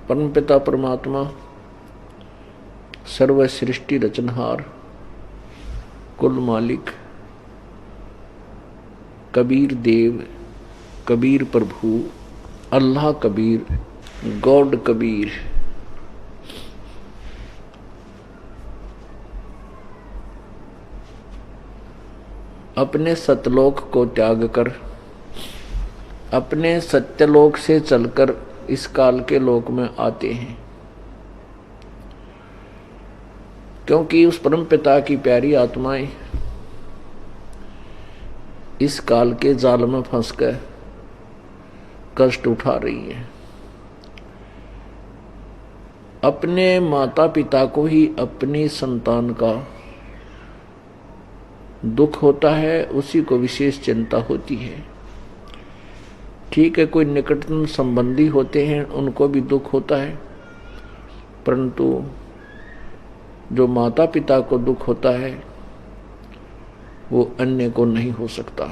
परमपिता परमात्मा सर्व सृष्टि रचनहार कुल मालिक कबीर देव, कबीर प्रभु, अल्लाह कबीर, गॉड कबीर अपने सतलोक को त्याग कर अपने सत्यलोक से चलकर इस काल के लोक में आते हैं, क्योंकि उस परम पिता की प्यारी आत्माएं इस काल के जाल में फंसकर कष्ट उठा रही हैं। अपने माता पिता को ही अपनी संतान का दुख होता है, उसी को विशेष चिंता होती है। ठीक है, कोई निकटतम संबंधी होते हैं उनको भी दुख होता है, परंतु जो माता पिता को दुख होता है वो अन्य को नहीं हो सकता।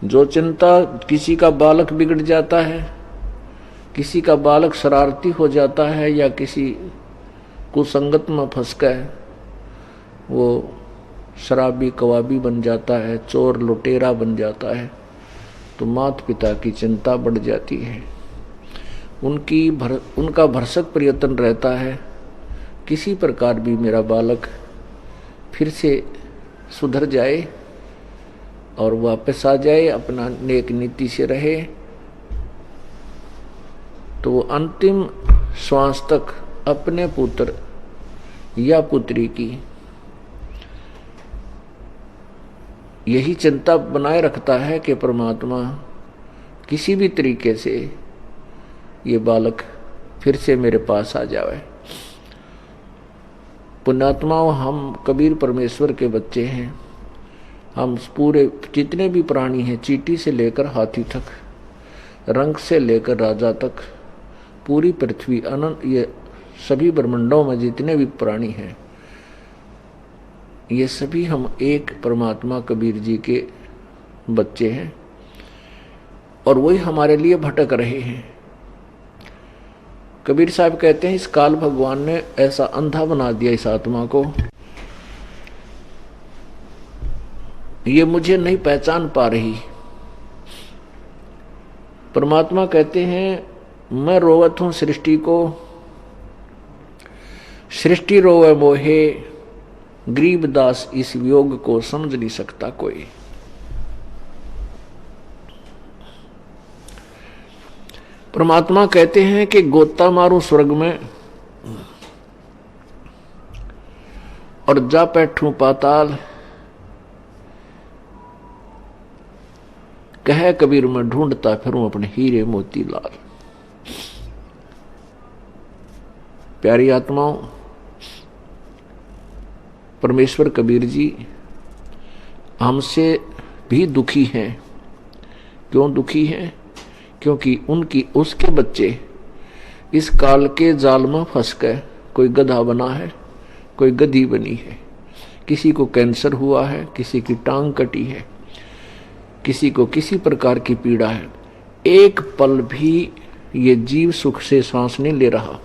जो चिंता किसी का बालक बिगड़ जाता है, किसी का बालक शरारती हो जाता है या किसी कुसंगत में फंस गए, वो शराबी कवाबी बन जाता है, चोर लुटेरा बन जाता है, तो माता पिता की चिंता बढ़ जाती है। उनका भरसक प्रयत्न रहता है किसी प्रकार भी मेरा बालक फिर से सुधर जाए और वापस आ जाए, अपना नेक नीति से रहे, तो वो अंतिम श्वास तक अपने पुत्र या पुत्री की यही चिंता बनाए रखता है कि परमात्मा किसी भी तरीके से ये बालक फिर से मेरे पास आ जाए। पुण्यात्माओं, हम कबीर परमेश्वर के बच्चे हैं। हम पूरे जितने भी प्राणी हैं, चींटी से लेकर हाथी तक, रंग से लेकर राजा तक, पूरी पृथ्वी अनंत, ये सभी ब्रह्मांडों में जितने भी प्राणी हैं, ये सभी हम एक परमात्मा कबीर जी के बच्चे हैं और वही हमारे लिए भटक रहे हैं। कबीर साहब कहते हैं, इस काल भगवान ने ऐसा अंधा बना दिया इस आत्मा को, ये मुझे नहीं पहचान पा रही। परमात्मा कहते हैं, मैं रोवत हूं सृष्टि को, सृष्टि रोवे मोहे, गरीब दास इस वियोग को समझ नहीं सकता कोई। परमात्मा कहते हैं कि गोता मारूं स्वर्ग में और जा बैठूं पाताल, कह कबीर मैं ढूंढता फिरूं अपने हीरे मोती लाल। प्यारी आत्माओं, परमेश्वर कबीर जी हमसे भी दुखी हैं। क्यों दुखी हैं? क्योंकि उसके बच्चे इस काल के जाल में फंस गए। कोई गधा बना है, कोई गधी बनी है, किसी को कैंसर हुआ है, किसी की टांग कटी है, किसी को किसी प्रकार की पीड़ा है। एक पल भी ये जीव सुख से सांस नहीं ले रहा।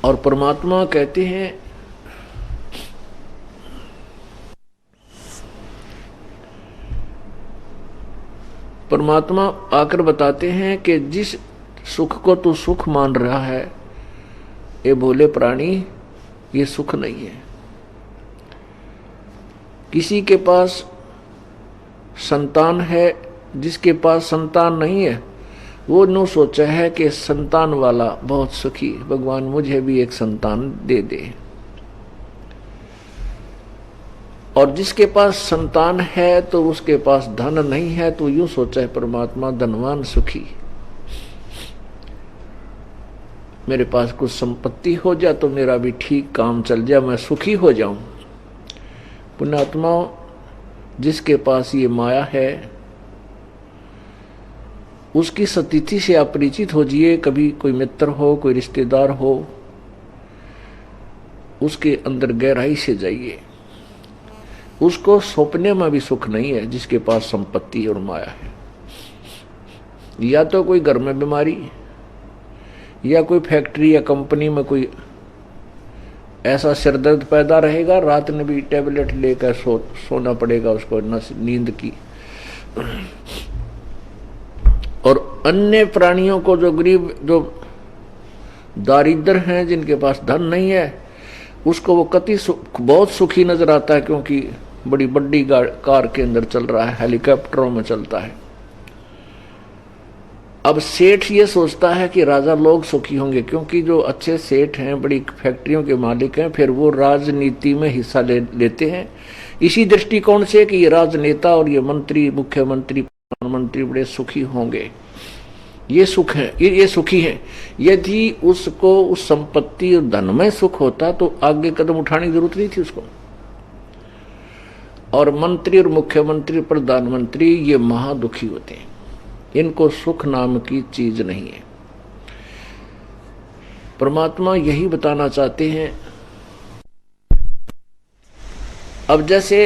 और परमात्मा कहते हैं, परमात्मा आकर बताते हैं कि जिस सुख को तू सुख मान रहा है, ये भोले प्राणी, ये सुख नहीं है। किसी के पास संतान है, जिसके पास संतान नहीं है, वो नो सोचा है कि संतान वाला बहुत सुखी, भगवान मुझे भी एक संतान दे दे। और जिसके पास संतान है तो उसके पास धन नहीं है, तो यूं सोचा है परमात्मा धनवान सुखी, मेरे पास कुछ संपत्ति हो जाए तो मेरा भी ठीक काम चल जाए, मैं सुखी हो जाऊं। पुण्यात्माओं, जिसके पास ये माया है उसकी स्थिति से आप परिचित हो जाइए। कभी कोई मित्र हो, कोई रिश्तेदार हो, उसके अंदर गहराई से जाइए। उसको सौंपने में भी सुख नहीं है जिसके पास संपत्ति और माया है। या तो कोई घर में बीमारी, या कोई फैक्ट्री या कंपनी में कोई ऐसा सिरदर्द पैदा रहेगा, रात में भी टेबलेट लेकर सोना पड़ेगा उसको, नींद की। और अन्य प्राणियों को, जो गरीब, जो दारिद्र हैं, जिनके पास धन नहीं है, उसको वो बहुत सुखी नजर आता है, क्योंकि बड़ी बड़ी कार के अंदर चल रहा है, हेलीकॉप्टरों में चलता है। अब सेठ ये सोचता है कि राजा लोग सुखी होंगे, क्योंकि जो अच्छे सेठ हैं, बड़ी फैक्ट्रियों के मालिक हैं, फिर वो राजनीति में हिस्सा लेते हैं इसी दृष्टिकोण से कि ये राजनेता और ये मंत्री, मुख्यमंत्री, प्रधानमंत्री बड़े सुखी होंगे, ये सुख है, ये सुखी है। यदि उसको उस संपत्ति और धन में सुख होता तो आगे कदम उठाने की जरूरत नहीं थी उसको। और मंत्री और मुख्यमंत्री, प्रधानमंत्री, ये महादुखी होते हैं, इनको सुख नाम की चीज नहीं है। परमात्मा यही बताना चाहते हैं। अब जैसे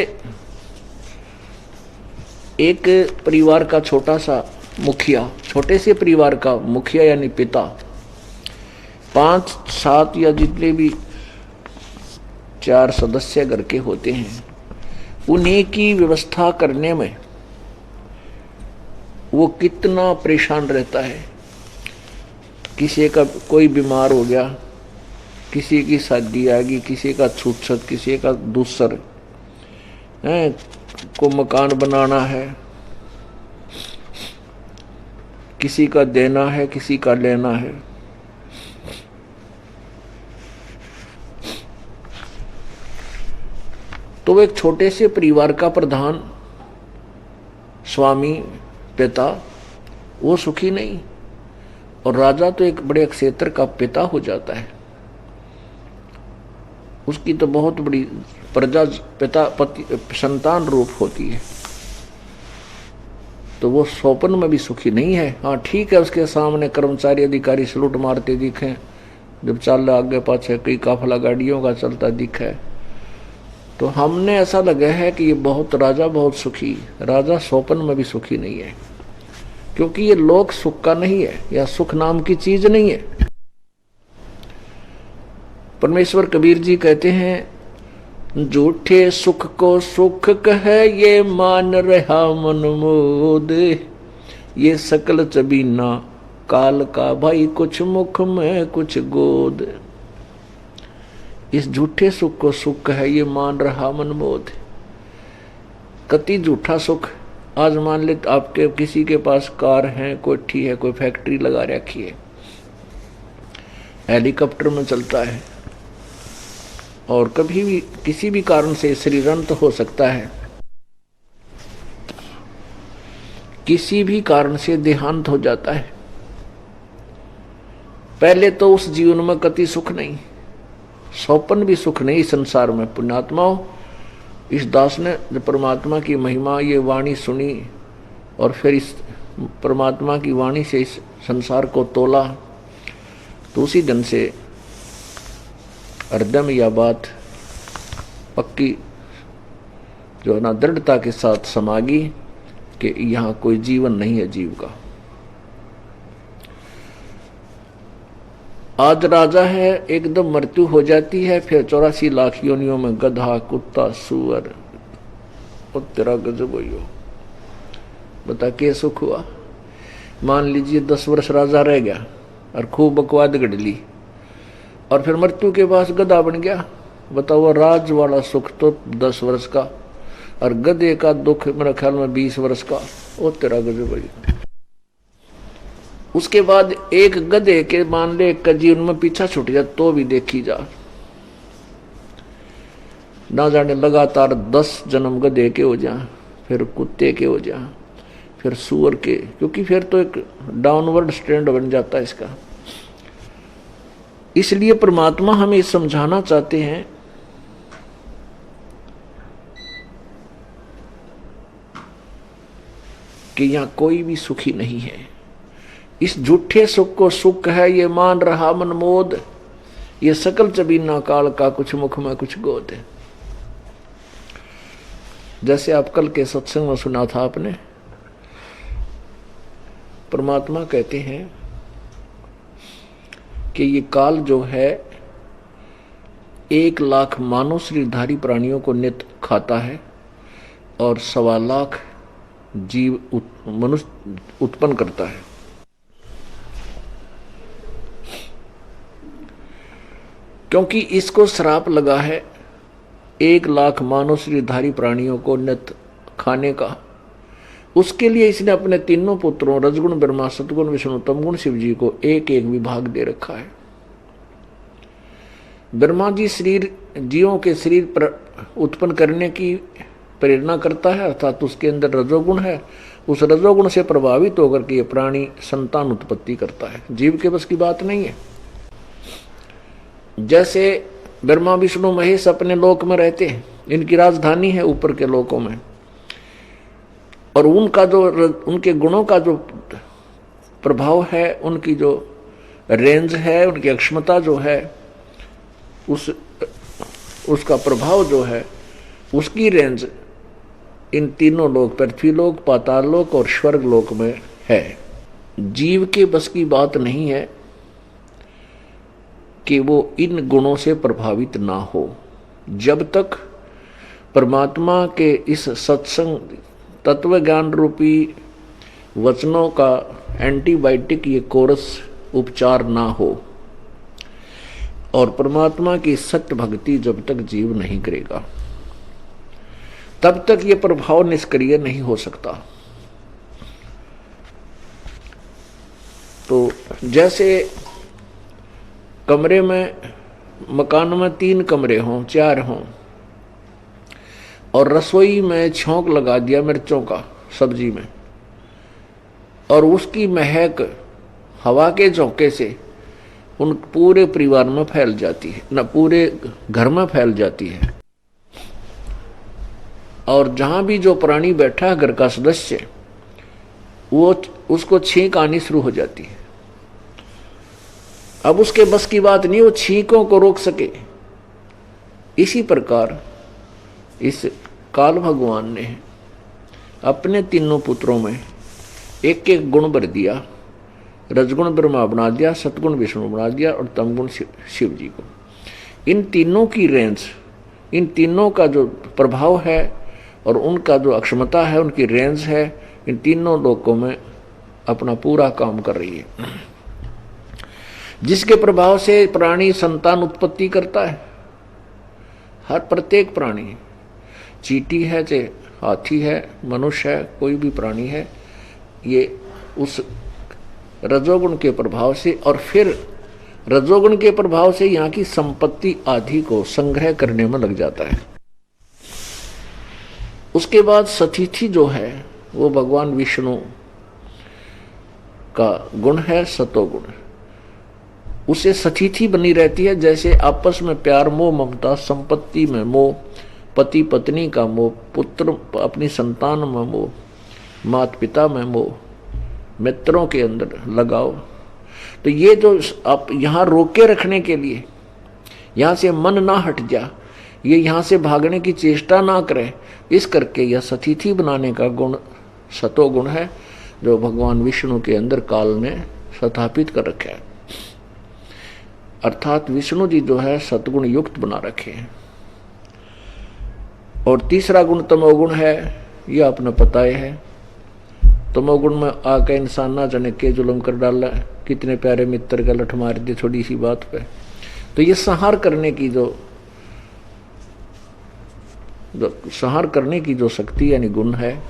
एक परिवार का छोटा सा मुखिया, छोटे से परिवार का मुखिया यानी पिता, 5-7 या जितने भी 4 सदस्य घर के होते हैं, उन्हीं की व्यवस्था करने में वो कितना परेशान रहता है। किसी का कोई बीमार हो गया, किसी की शादी आ गई, किसी का छूत, किसी का दूसर है, को मकान बनाना है, किसी का देना है, किसी का लेना है। तो एक छोटे से परिवार का प्रधान, स्वामी, पिता, वो सुखी नहीं। और राजा तो एक बड़े क्षेत्र का पिता हो जाता है, उसकी तो बहुत बड़ी प्रजा, पिता, पति, संतान रूप होती है, तो वो स्वप्न में भी सुखी नहीं है। हाँ ठीक है, उसके सामने कर्मचारी अधिकारी सलूट मारते दिखे, जब चल आगे पाछे कई काफला गाड़ियों का चलता दिखा है, तो हमने ऐसा लगा है कि ये बहुत राजा बहुत सुखी। राजा स्वप्न में भी सुखी नहीं है, क्योंकि ये लोक सुख का नहीं है, या सुख नाम की चीज नहीं है। परमेश्वर कबीर जी कहते हैं, झूठे सुख को सुख कहे ये मान रहा मन मोद, ये सकल चबीना काल का भाई, कुछ मुख में कुछ गोद। इस झूठे सुख को सुख कहे ये मान रहा मन मोद। कति झूठा सुख। आज मान ले आपके किसी के पास कार है, कोठी है, कोई फैक्ट्री लगा रखी है, हेलीकॉप्टर में चलता है, और कभी भी किसी भी कारण से श्रीरंत हो सकता है, किसी भी कारण से देहांत हो जाता है। पहले तो उस जीवन में कति सुख नहीं, स्वप्न भी सुख नहीं संसार में। पुण्यात्माओं, इस दास ने जब परमात्मा की महिमा, ये वाणी सुनी, और फिर इस परमात्मा की वाणी से इस संसार को तोला, तो उसी दिन से हृदय में यह बात पक्की जो है ना, दृढ़ता के साथ समा गई कि यहाँ कोई जीवन नहीं है जीव का। आज राजा है, एकदम मृत्यु हो जाती है, फिर 84 लाख योनियों में गधा, कुत्ता, सुअर, और तेरा गजब हो। बता के सुख हुआ। मान लीजिए 10 वर्ष राजा रह गया और खूब बकवाद गढ़ ली, और फिर मृत्यु के पास गधा बन गया। बताओ, राज वाला सुख तो 10 वर्ष का, और गधे का दुख मेरे ख्याल में 20 वर्ष का। ओ तेरा गजब भाई। उसके बाद एक गधे के मान ले एक का जीवन में पीछा छूट जाए तो भी देखी जा, ना जाने लगातार 10 जन्म गधे के हो जा, फिर कुत्ते के हो जा, फिर सुअर के, क्योंकि फिर तो एक डाउनवर्ड स्ट्रेंड बन जाता है इसका। इसलिए परमात्मा हमें समझाना चाहते हैं कि यहां कोई भी सुखी नहीं है। इस झूठे सुख को सुख है ये मान रहा मन मोद, ये सकल चबीना काल का, कुछ मुख में कुछ गोद है। जैसे आप कल के सत्संग में सुना था आपने, परमात्मा कहते हैं कि ये काल जो है 1 लाख मानव शरीरधारी प्राणियों को नित्य खाता है और 1.25 लाख जीव मनुष्य उत्पन्न करता है। क्योंकि इसको श्राप लगा है 1 लाख मानव शरीरधारी प्राणियों को नित्य खाने का, उसके लिए इसने अपने तीनों पुत्रों रजगुण ब्रह्मा, सतगुण विष्णु, तमगुण शिव जी को एक एक विभाग दे रखा है। ब्रह्मा जी शरीर जीवों के शरीर पर उत्पन्न करने की प्रेरणा करता है, अर्थात उसके अंदर रजोगुण है। उस रजोगुण से प्रभावित होकर के ये प्राणी संतान उत्पत्ति करता है। जीव के बस की बात नहीं है। जैसे ब्रह्मा विष्णु महेश अपने लोक में रहते हैं, इनकी राजधानी है ऊपर के लोकों में, और उनका जो उनके गुणों का जो प्रभाव है, उनकी जो रेंज है, उनकी अक्षमता जो है, उसका प्रभाव जो है, उसकी रेंज इन तीनों लोक, पृथ्वी लोक, पाताल लोक और स्वर्ग लोक में है। जीव के बस की बात नहीं है कि वो इन गुणों से प्रभावित ना हो। जब तक परमात्मा के इस सत्संग तत्व ज्ञान रूपी वचनों का एंटीबायोटिक ये कोरस उपचार ना हो और परमात्मा की सत्य भक्ति जब तक जीव नहीं करेगा, तब तक ये प्रभाव निष्क्रिय नहीं हो सकता। तो जैसे कमरे में, मकान में 3 कमरे हों, 4 हों, और रसोई में छौंक लगा दिया मिर्चों का सब्जी में, और उसकी महक हवा के झोंके से उन पूरे परिवार में फैल जाती है, न पूरे घर में फैल जाती है, और जहां भी जो प्राणी बैठा है घर का सदस्य, वो उसको छींक आनी शुरू हो जाती है। अब उसके बस की बात नहीं वो छींकों को रोक सके। इसी प्रकार इस काल भगवान ने अपने तीनों पुत्रों में एक एक गुण भर दिया। रजगुण ब्रह्मा बना दिया, सतगुण विष्णु बना दिया और तमगुण शिव जी को। इन तीनों की रेंज, इन तीनों का जो प्रभाव है और उनका जो अक्षमता है, उनकी रेंज है, इन तीनों लोकों में अपना पूरा काम कर रही है, जिसके प्रभाव से प्राणी संतान उत्पत्ति करता है। हर प्रत्येक प्राणी, चींटी है चाहे हाथी है, मनुष्य है, कोई भी प्राणी है, ये उस रजोगुण के प्रभाव से और फिर रजोगुण के प्रभाव से यहाँ की संपत्ति आदि को संग्रह करने में लग जाता है। उसके बाद सतिथि जो है वो भगवान विष्णु का गुण है, सतोगुण। उसे सतिथि बनी रहती है, जैसे आपस में प्यार, मोह, ममता, संपत्ति में मोह, पति पत्नी का मोह, पुत्र अपनी संतान में मोह, माता पिता में मोह, मित्रों के अंदर लगाओ। तो ये जो आप यहाँ रोके रखने के लिए, यहाँ से मन ना हट जा, ये यहाँ से भागने की चेष्टा ना करे, इस करके यह सतिथि बनाने का गुण सतोगुण है, जो भगवान विष्णु के अंदर काल ने स्थापित कर रखा है। अर्थात विष्णु जी जो है सतगुण युक्त बना रखे हैं। और तीसरा गुण तमोगुण है, यह अपना पता है। तमोगुण में आके इंसान ना जाने के जुल्म कर डाला, कितने प्यारे मित्र का लठ मार दिए थोड़ी सी बात पे। तो ये संहार करने की जो शक्ति यानी गुण है,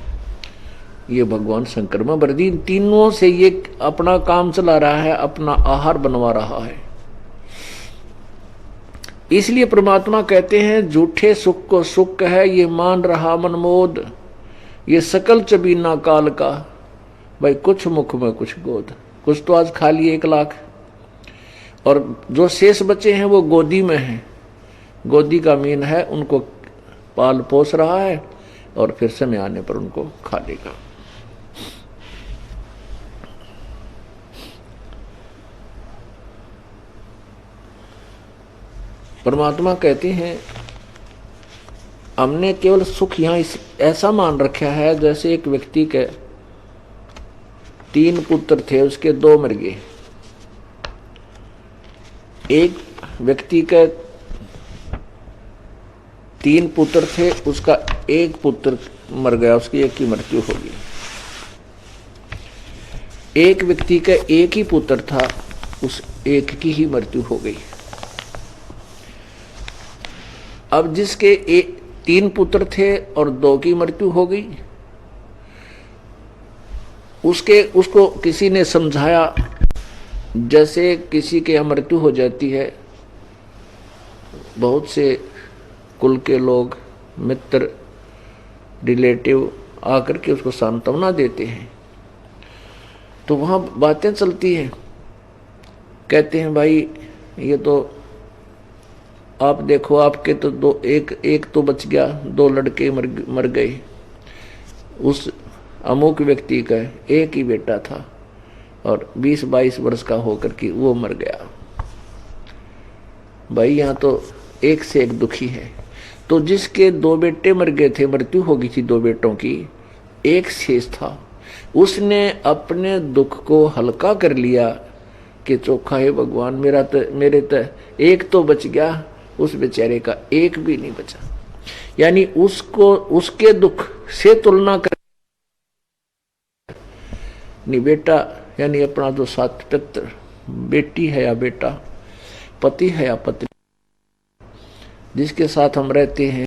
ये भगवान शंकर में भर दी। तीनों से ये अपना काम चला रहा है, अपना आहार बनवा रहा है। इसलिए परमात्मा कहते हैं झूठे सुख को सुख है, ये मान रहा मनमोद, ये सकल चबीना काल का, भाई कुछ मुख में कुछ गोद। कुछ तो आज खा लिए 1 लाख, और जो शेष बचे हैं वो गोदी में हैं। गोदी का मीन है उनको पाल पोस रहा है और फिर समय आने पर उनको खा लेगा। परमात्मा कहते हैं हमने केवल सुख यहाँ ऐसा मान रखा है, जैसे एक व्यक्ति के 3 पुत्र थे, उसके 2 मर गए। एक व्यक्ति के 3 पुत्र थे, उसका 1 पुत्र मर गया, उसकी 1 की मृत्यु हो गई। एक व्यक्ति का 1 ही पुत्र था, उस 1 की ही मृत्यु हो गई। अब जिसके 3 पुत्र थे और 2 की मृत्यु हो गई, उसको किसी ने समझाया, जैसे किसी के यहाँ मृत्यु हो जाती है, बहुत से कुल के लोग, मित्र, रिलेटिव आकर के उसको सांत्वना देते हैं। तो वहाँ बातें चलती हैं, कहते हैं भाई ये तो आप देखो, आपके तो एक तो बच गया, 2 लड़के मर गए। उस अमुक व्यक्ति का 1 ही बेटा था और 20-22 वर्ष का होकर के वो मर गया। भाई यहाँ तो एक से एक दुखी है। तो जिसके 2 बेटे मर गए थे, मृत्यु हो गई थी 2 बेटों की, 1 शेष था, उसने अपने दुख को हल्का कर लिया कि चोखा है भगवान, मेरे तो 1 तो बच गया, उस बेचारे का 1 भी नहीं बचा। यानी उसको उसके दुख से तुलना कर नहीं, बेटा यानी अपना जो साथ पुत्र, बेटी है या बेटा, पति है या पत्नी, जिसके साथ हम रहते हैं,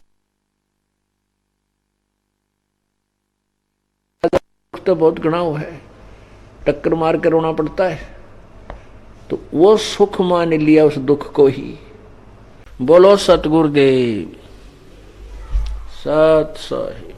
तो बहुत गणाव है, टक्कर मार कर रोना पड़ता है। तो वो सुख मान लिया उस दुख को ही। बोलो सतगुरुदेव सत साहिब।